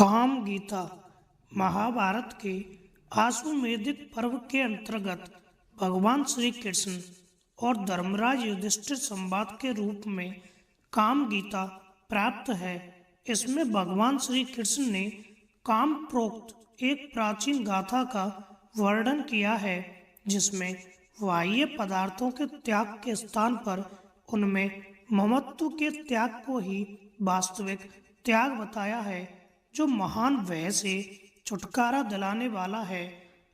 काम गीता महाभारत के आश्वमेधिक पर्व के अंतर्गत भगवान श्री कृष्ण और धर्मराज युधिष्ठिर संवाद के रूप में काम गीता प्राप्त है। इसमें भगवान श्री कृष्ण ने काम प्रोक्त एक प्राचीन गाथा का वर्णन किया है, जिसमें बाह्य पदार्थों के त्याग के स्थान पर उनमें ममत्व के त्याग को ही वास्तविक त्याग बताया है, जो महान भय से छुटकारा दिलाने वाला है।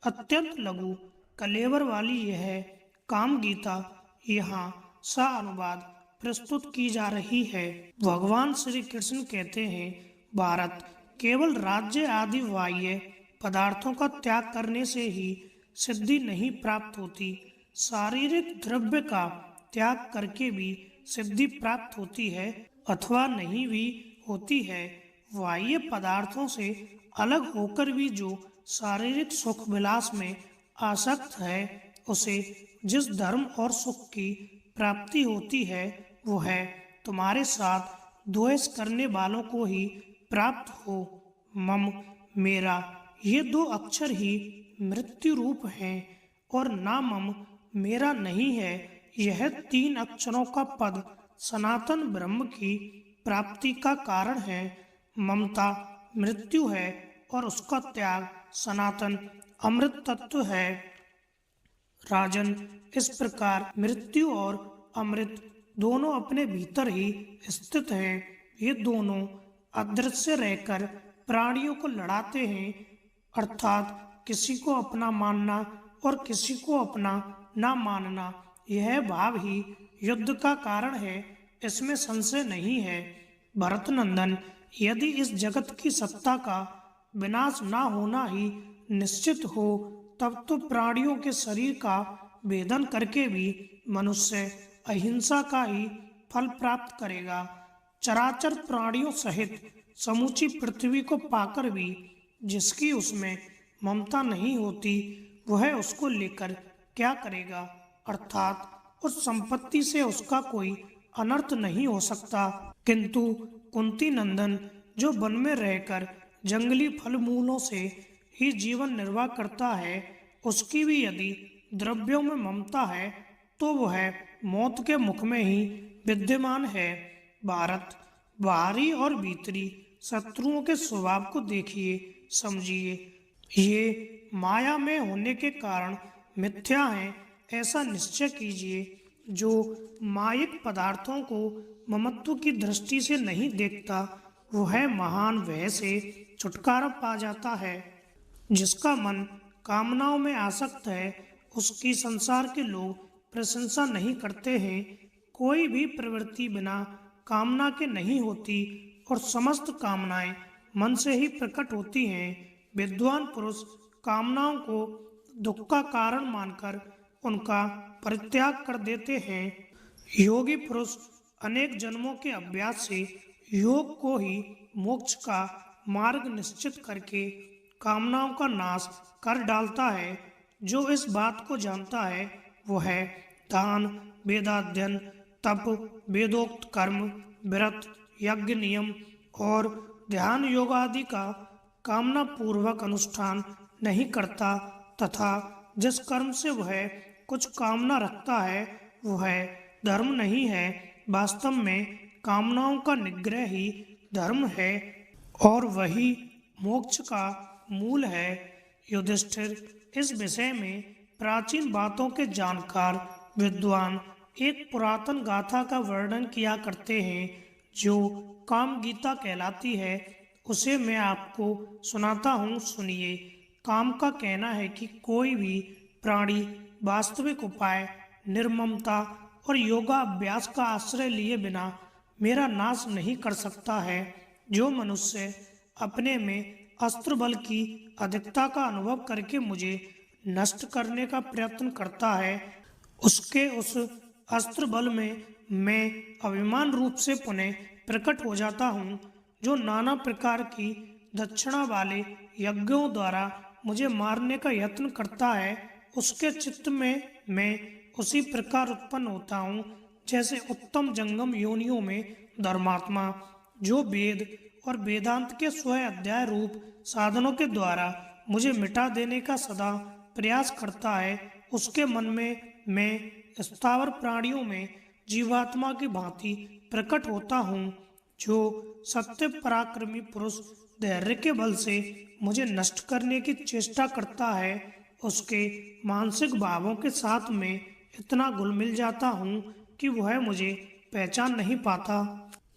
अत्यंत लघु कलेवर वाली यह काम गीता यहाँ सा अनुवाद प्रस्तुत की जा रही है। भगवान श्री कृष्ण कहते हैं, भारत केवल राज्य आदि बाह्य पदार्थों का त्याग करने से ही सिद्धि नहीं प्राप्त होती, शारीरिक द्रव्य का त्याग करके भी सिद्धि प्राप्त होती है अथवा नहीं भी होती है। बाह्य पदार्थों से अलग होकर भी जो शारीरिक सुख विलास में आसक्त है, उसे जिस धर्म और सुख की प्राप्ति होती है, वो है तुम्हारे साथ द्वेष करने वालों को ही प्राप्त हो। मम मेरा ये दो अक्षर ही मृत्यु रूप हैं, और ना मम मेरा नहीं है, यह तीन अक्षरों का पद सनातन ब्रह्म की प्राप्ति का कारण है। ममता मृत्यु है और उसका त्याग सनातन अमृत तत्व है। राजन, इस प्रकार मृत्यु और अमृत दोनों अपने भीतर ही स्थित हैं। ये दोनों अदृश्य रहकर प्राणियों को लड़ाते हैं, अर्थात किसी को अपना मानना और किसी को अपना ना मानना। यह भाव ही युद्ध का कारण है, इसमें संशय नहीं है। भरत नंदन, यदि इस जगत की सत्ता का विनाश ना होना ही निश्चित हो, तब तो प्राणियों के शरीर का भेदन करके भी मनुष्य अहिंसा का ही फल प्राप्त करेगा। चराचर प्राणियों सहित समूची पृथ्वी को पाकर भी जिसकी उसमें ममता नहीं होती, वह उसको लेकर क्या करेगा, अर्थात उस संपत्ति से उसका कोई अनर्थ नहीं हो सकता। किंतु कुंती नंदन, जो वन में रहकर जंगली फल मूलों से ही जीवन निर्वाह करता है, उसकी भी यदि द्रव्यों में ममता है, तो वह मौत के मुख में ही विद्यमान है। भारत, बाहरी और भीतरी शत्रुओं के स्वभाव को देखिए, समझिए। ये माया में होने के कारण मिथ्या हैं, ऐसा निश्चय कीजिए। जो मायिक पदार्थों को ममत्व की दृष्टि से नहीं देखता, वह महान भय से छुटकारा पा जाता है। जिसका मन कामनाओं में आसक्त है, उसकी संसार के लोग प्रशंसा नहीं करते हैं। कोई भी प्रवृत्ति बिना कामना के नहीं होती, और समस्त कामनाएं मन से ही प्रकट होती हैं। विद्वान पुरुष कामनाओं को दुख का कारण मानकर उनका परित्याग कर देते हैं। योगी पुरुष अनेक जन्मों के अभ्यास से योग को ही मोक्ष का मार्ग निश्चित करके कामनाओं का नाश कर डालता है। जो इस बात को जानता है, वह है दान, वेदाध्ययन, तप, वेदोक्त कर्म, व्रत, यज्ञ नियम और ध्यान योग आदि का कामना पूर्वक अनुष्ठान नहीं करता, तथा जिस कर्म से वह कुछ कामना रखता है, वह धर्म नहीं है। वास्तव में कामनाओं का निग्रह ही धर्म है, और वही मोक्ष का मूल है। युधिष्ठिर, इस विषय में प्राचीन बातों के जानकार विद्वान एक पुरातन गाथा का वर्णन किया करते हैं, जो काम गीता कहलाती है। उसे मैं आपको सुनाता हूँ, सुनिए। काम का कहना है कि कोई भी प्राणी वास्तविक उपाय, निर्ममता और योगाभ्यास का आश्रय लिए बिना मेरा नाश नहीं कर सकता है। जो मनुष्य अपने में अस्त्र बल की अधिकता का अनुभव करके मुझे नष्ट करने का प्रयत्न करता है, उसके उस अस्त्र बल में मैं अभिमान रूप से पुनः प्रकट हो जाता हूँ। जो नाना प्रकार की दक्षिणा वाले यज्ञों द्वारा मुझे मारने का यत्न करता है, उसके चित्त में मैं उसी प्रकार उत्पन्न होता हूँ, जैसे उत्तम जंगम योनियों में धर्मात्मा, जो वेद और वेदांत के स्वयं अध्याय रूप साधनों के द्वारा मुझे मिटा देने का सदा प्रयास करता है, उसके मन में मैं स्थावर प्राणियों में जीवात्मा की भांति प्रकट होता हूँ। जो सत्य पराक्रमी पुरुष धैर्य के बल से मुझे नष्ट करने की चेष्टा करता है, उसके मानसिक भावों के साथ में इतना घुल मिल जाता हूँ कि वह मुझे पहचान नहीं पाता।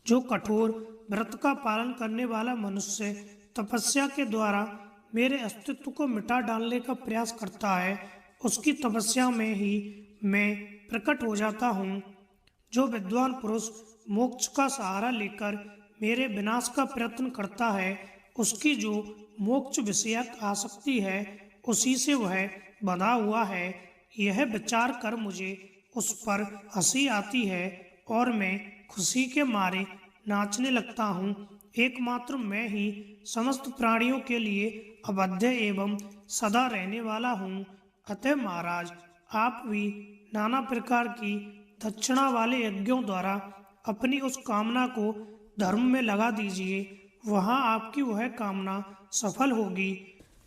जो कठोर व्रत का पालन करने वाला मनुष्य तपस्या के द्वारा मेरे अस्तित्व को मिटा डालने का प्रयास करता है, उसकी तपस्या में ही मैं प्रकट हो जाता हूँ। जो विद्वान पुरुष मोक्ष का सहारा लेकर मेरे विनाश का प्रयत्न करता है, उसकी जो मोक्ष विषयक आसक्ति है उसी से वह बंधा हुआ है। यह विचार कर मुझे उस पर हंसी आती है और मैं खुशी के मारे नाचने लगता हूँ। एकमात्र मैं ही समस्त प्राणियों के लिए अबाध्य एवं सदा रहने वाला हूँ। अतः महाराज, आप भी नाना प्रकार की दक्षिणा वाले यज्ञों द्वारा अपनी उस कामना को धर्म में लगा दीजिए, वहाँ आपकी वह कामना सफल होगी।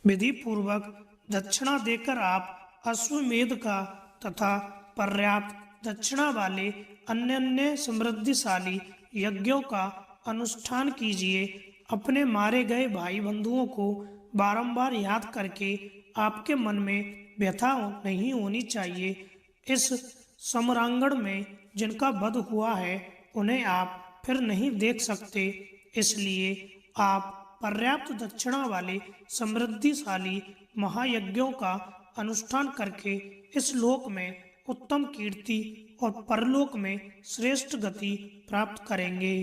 विधि पूर्वक दक्षिणा देकर आप अश्वमेध का तथा पर्याप्त दक्षिणा वाले अन्य अन्य समृद्धिशाली यज्ञों का अनुष्ठान कीजिए। अपने मारे गए भाई बंधुओं को बारंबार याद करके आपके मन में व्यथा नहीं होनी चाहिए। इस समरांगण में जिनका वध हुआ है उन्हें आप फिर नहीं देख सकते, इसलिए आप पर्याप्त दक्षिणा वाले समृद्धिशाली महायज्ञों का अनुष्ठान करके इस लोक में उत्तम कीर्ति और परलोक में श्रेष्ठ गति प्राप्त करेंगे।